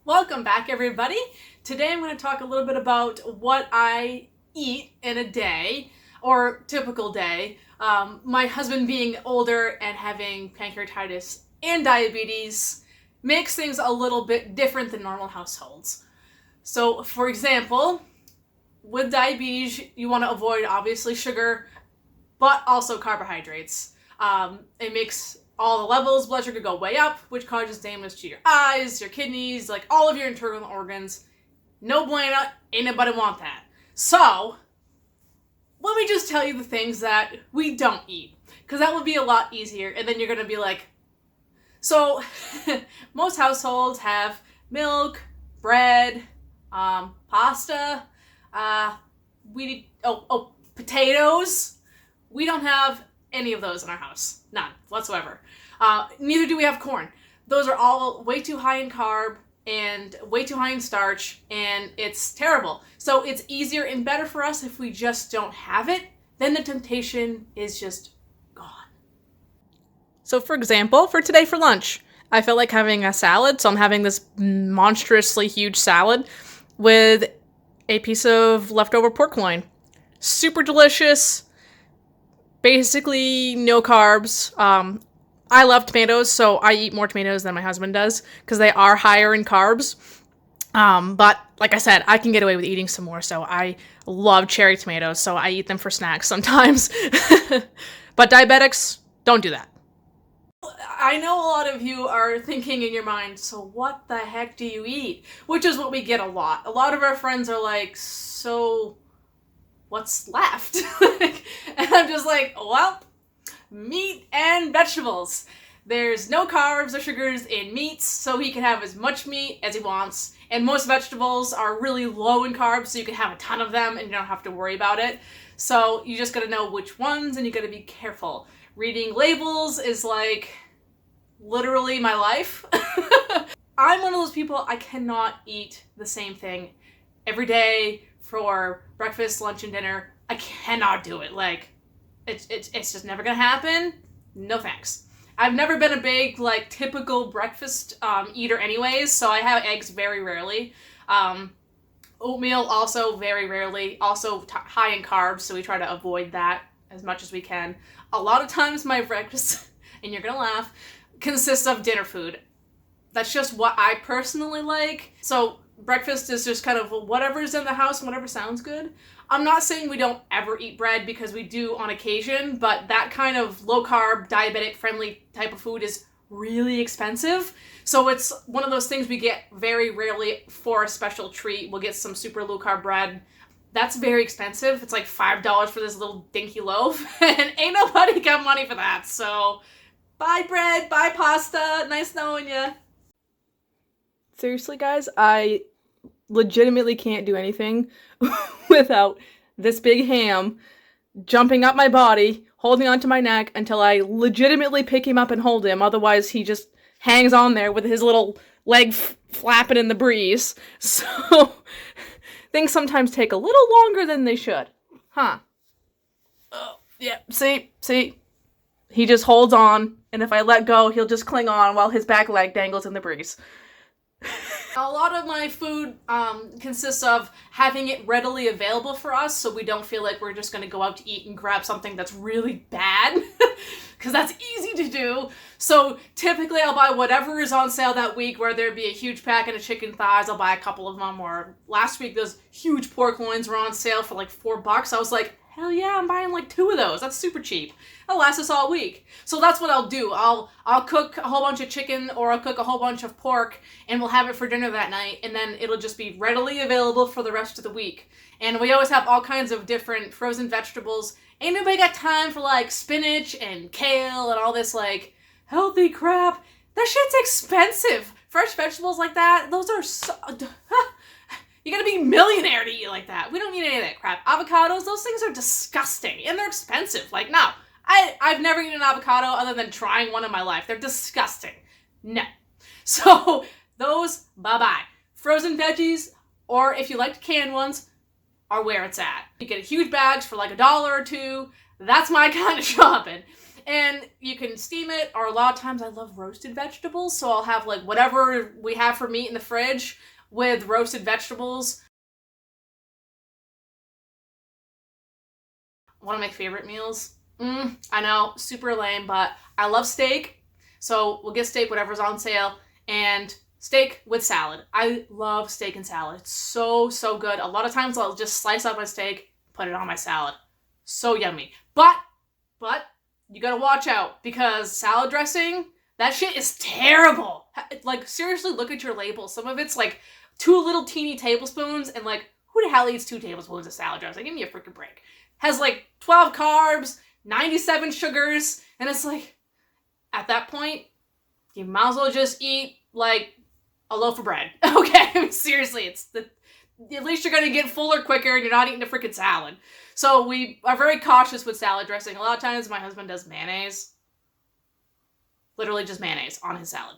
Welcome back, everybody. Today I'm going to talk a little bit about what I eat in a day, or typical day. My husband being older and having pancreatitis and diabetes makes things a little bit different than normal households. So, for example, with diabetes, you want to avoid, obviously, sugar, but also carbohydrates. It makes all the levels, blood sugar go way up, which causes damage to your eyes, your kidneys, like all of your internal organs. No bueno, ain't nobody want that. So, let me just tell you the things that we don't eat, because that would be a lot easier, and then you're going to be like, so, most households have milk, bread, pasta, potatoes. We don't have any of those in our house. None whatsoever. Neither do we have corn. Those are all way too high in carb and way too high in starch, and it's terrible. So it's easier and better for us if we just don't have it. Then the temptation is just gone. So for example, for today for lunch, I felt like having a salad, so I'm having this monstrously huge salad with a piece of leftover pork loin. Super delicious. Basically, no carbs. I love tomatoes, so I eat more tomatoes than my husband does, because they are higher in carbs. But, like I said, I can get away with eating some more, so I love cherry tomatoes, so I eat them for snacks sometimes. But diabetics, don't do that. I know a lot of you are thinking in your mind, so what the heck do you eat? Which is what we get a lot. A lot of our friends are like, so what's left? And I'm just like, well, meat and vegetables. There's no carbs or sugars in meats, so he can have as much meat as he wants. And most vegetables are really low in carbs, so you can have a ton of them and you don't have to worry about it. So you just gotta know which ones, and you gotta be careful. Reading labels is like literally my life. I'm one of those people, I cannot eat the same thing every day for breakfast, lunch, and dinner. I cannot do it. Like, it's just never gonna happen. No thanks. I've never been a big, like, typical breakfast eater anyways, so I have eggs very rarely. Oatmeal also very rarely. Also high in carbs, so we try to avoid that as much as we can. A lot of times my breakfast, and you're gonna laugh, consists of dinner food. That's just what I personally like. So breakfast is just kind of whatever's in the house and whatever sounds good. I'm not saying we don't ever eat bread, because we do on occasion, but that kind of low-carb, diabetic-friendly type of food is really expensive. So it's one of those things we get very rarely for a special treat. We'll get some super low-carb bread. That's very expensive. It's like $5 for this little dinky loaf, and ain't nobody got money for that. So buy bread, buy pasta. Nice knowing ya. Seriously, guys, I legitimately can't do anything without this big ham jumping up my body, holding onto my neck until I legitimately pick him up and hold him. Otherwise, he just hangs on there with his little leg flapping in the breeze. So things sometimes take a little longer than they should. Huh. Oh, yeah, see? He just holds on, and if I let go, he'll just cling on while his back leg dangles in the breeze. A lot of my food consists of having it readily available for us, so we don't feel like we're just going to go out to eat and grab something that's really bad, because that's easy to do. So typically I'll buy whatever is on sale that week, where there'd be a huge packet of chicken thighs. I'll buy a couple of them. Or last week those huge pork loins were on sale for like $4. I was like, hell yeah, I'm buying like 2 of those. That's super cheap. That'll last us all week. So that's what I'll do. I'll cook a whole bunch of chicken, or I'll cook a whole bunch of pork, and we'll have it for dinner that night, and then it'll just be readily available for the rest of the week. And we always have all kinds of different frozen vegetables. Ain't nobody got time for like spinach and kale and all this like healthy crap. That shit's expensive. Fresh vegetables like that, those are so... You gotta be a millionaire to eat like that. We don't need any of that crap. Avocados, those things are disgusting, and they're expensive. Like, no. I've never eaten an avocado other than trying one in my life. They're disgusting. No. So, those, bye-bye. Frozen veggies, or if you like canned ones, are where it's at. You get huge bags for like $1 or $2. That's my kind of shopping. And you can steam it, or a lot of times I love roasted vegetables, so I'll have like whatever we have for meat in the fridge with roasted vegetables. One of my favorite meals. I know, super lame, but I love steak. So we'll get steak, whatever's on sale, and steak with salad. I love steak and salad. It's so, so good. A lot of times I'll just slice up my steak, put it on my salad. So yummy. But you gotta watch out, because salad dressing, that shit is terrible. Like, seriously, look at your label. Some of it's like 2 little teeny tablespoons, and like, who the hell eats 2 tablespoons of salad dressing? Give me a freaking break. Has like 12 carbs, 97 sugars, and it's like, at that point, you might as well just eat like a loaf of bread. Okay, I mean, seriously, at least you're gonna get fuller quicker and you're not eating a freaking salad. So we are very cautious with salad dressing. A lot of times my husband does mayonnaise. Literally just mayonnaise on his salad.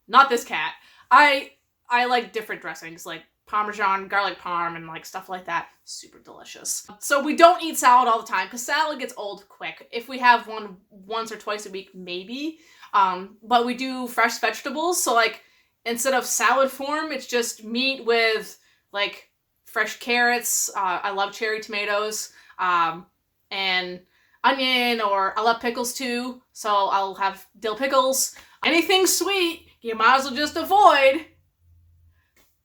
Not this cat. I like different dressings, like Parmesan, garlic parm, and like stuff like that. Super delicious. So we don't eat salad all the time, because salad gets old quick. If we have one once or twice a week, maybe. But we do fresh vegetables, so like, instead of salad form, it's just meat with like fresh carrots. I love cherry tomatoes, and onion, or I love pickles too. So I'll have dill pickles. Anything sweet, you might as well just avoid.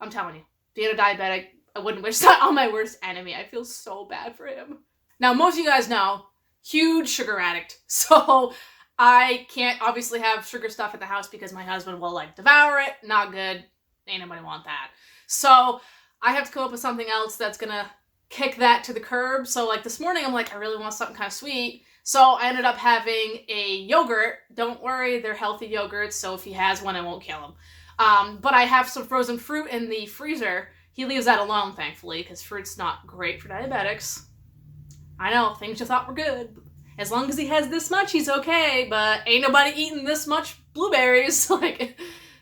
I'm telling you, being a diabetic, I wouldn't wish that on my worst enemy. I feel so bad for him. Now, most of you guys know, huge sugar addict. So I can't obviously have sugar stuff at the house because my husband will like devour it. Not good. Ain't nobody want that. So I have to come up with something else that's gonna kick that to the curb. So like this morning, I'm like, I really want something kind of sweet. So I ended up having a yogurt. Don't worry, they're healthy yogurts, so if he has one, I won't kill him. But I have some frozen fruit in the freezer. He leaves that alone, thankfully, because fruit's not great for diabetics. I know, things you thought were good. As long as he has this much, he's okay, but ain't nobody eating this much blueberries. Like,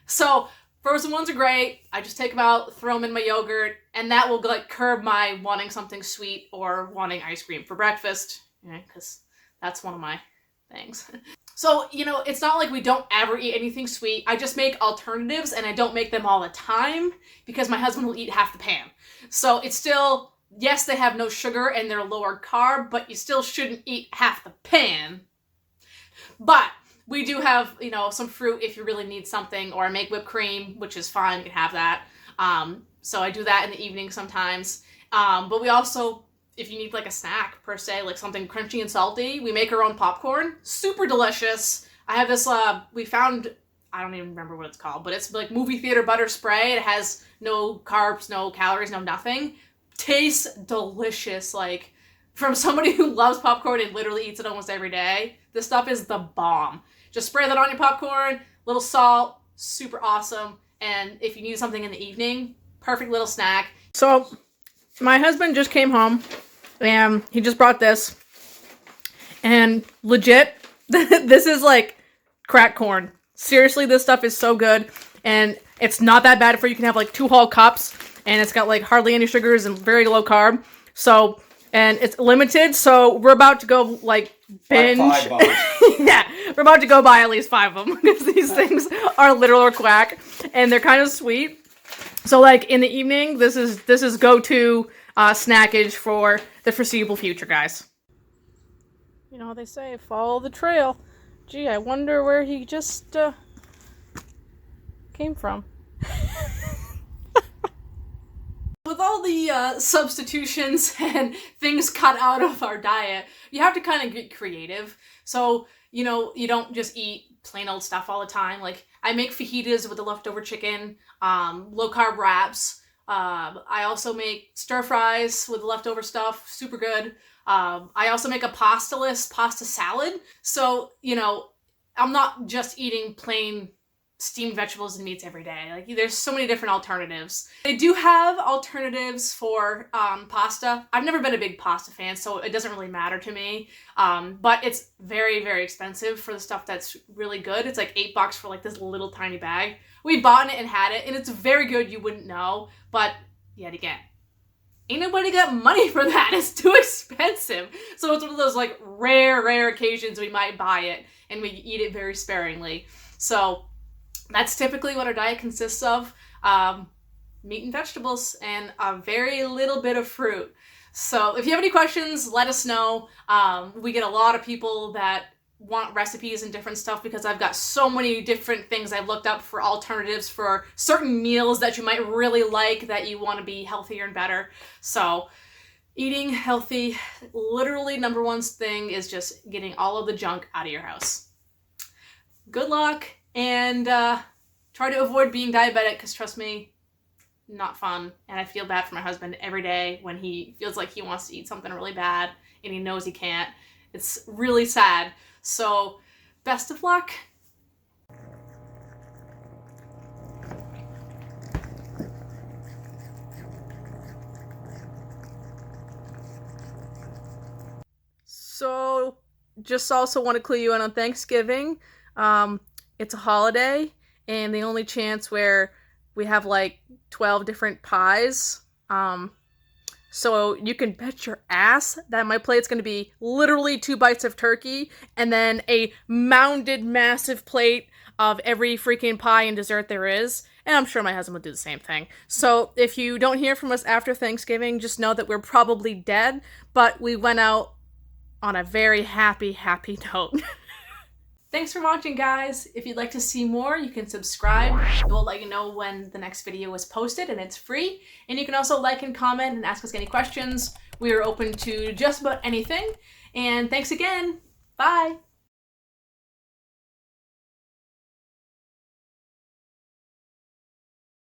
so frozen ones are great. I just take them out, throw them in my yogurt, and that will like curb my wanting something sweet or wanting ice cream for breakfast, because that's one of my things. So, it's not like we don't ever eat anything sweet. I just make alternatives, and I don't make them all the time because my husband will eat half the pan. So it's still, yes, they have no sugar and they're lower carb, but you still shouldn't eat half the pan. But we do have, some fruit if you really need something, or I make whipped cream, which is fine, you can have that. So I do that in the evening sometimes. But we also, if you need like a snack per se, like something crunchy and salty, we make our own popcorn. Super delicious. I have this, we found, I don't even remember what it's called, but it's like movie theater butter spray. It has no carbs, no calories, no nothing. Tastes delicious. Like, from somebody who loves popcorn and literally eats it almost every day, this stuff is the bomb. Just spray that on your popcorn, little salt, super awesome. And if you need something in the evening, perfect little snack. So my husband just came home and he just brought this, and legit, this is like crack corn. Seriously, this stuff is so good, and it's not that bad for you. You can have like 2 whole cups, and it's got like hardly any sugars and very low carb. So, and it's limited, so we're about to go like binge. Like 5 bars. Yeah, we're about to go buy at least 5 of them because these things are literal crack, and they're kind of sweet. So like in the evening, this is go-to snackage for the foreseeable future, guys. You know how they say, follow the trail. Gee, I wonder where he just came from. With all the substitutions and things cut out of our diet, you have to kind of get creative. So, you don't just eat plain old stuff all the time. Like, I make fajitas with the leftover chicken, low-carb wraps. I also make stir fries with the leftover stuff, super good. I also make a pasta salad. So, I'm not just eating plain steamed vegetables and meats every day. Like, there's so many different alternatives. They do have alternatives for pasta. I've never been a big pasta fan, so it doesn't really matter to me. But it's very, very expensive for the stuff that's really good. It's like $8 for like this little tiny bag. We bought it and had it, and it's very good. You wouldn't know, but yet again, ain't nobody got money for that. It's too expensive. So it's one of those like rare occasions we might buy it and we eat it very sparingly. So that's typically what our diet consists of. Meat and vegetables and a very little bit of fruit. So if you have any questions, let us know. We get a lot of people that want recipes and different stuff because I've got so many different things I've looked up for alternatives for certain meals that you might really like that you want to be healthier and better. So eating healthy, literally number one thing is just getting all of the junk out of your house. Good luck, and try to avoid being diabetic because trust me, not fun. And I feel bad for my husband every day when he feels like he wants to eat something really bad and he knows he can't. It's really sad. So, best of luck. So, just also want to clue you in on Thanksgiving. It's a holiday, and the only chance where we have like 12 different pies. So you can bet your ass that my plate's going to be literally 2 bites of turkey and then a mounded massive plate of every freaking pie and dessert there is. And I'm sure my husband will do the same thing. So if you don't hear from us after Thanksgiving, just know that we're probably dead, but we went out on a very happy note. Thanks for watching, guys. If you'd like to see more, you can subscribe. It will let you know when the next video is posted, and it's free. And you can also like and comment and ask us any questions. We are open to just about anything. And thanks again. Bye.